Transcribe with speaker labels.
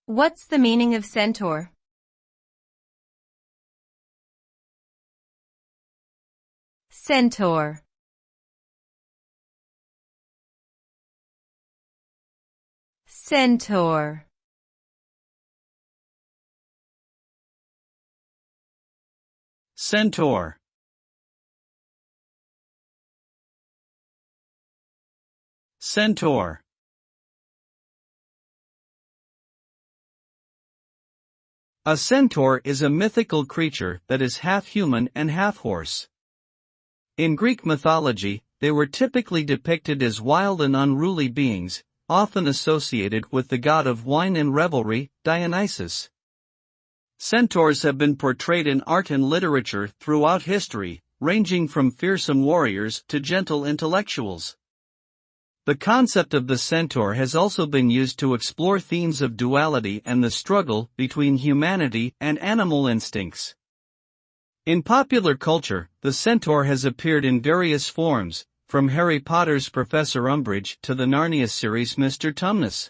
Speaker 1: What's the meaning of centaur? Centaur. Centaur.
Speaker 2: Centaur. Centaur. A centaur is a mythical creature that is half human and half horse. In Greek mythology, they were typically depicted as wild and unruly beings, often associated with the god of wine and revelry, Dionysus. Centaurs have been portrayed in art and literature throughout history, ranging from fearsome warriors to gentle intellectuals. The concept of the centaur has also been used to explore themes of duality and the struggle between humanity and animal instincts. In popular culture, the centaur has appeared in various forms, from Harry Potter's Professor Umbridge to the Narnia series Mr. Tumnus.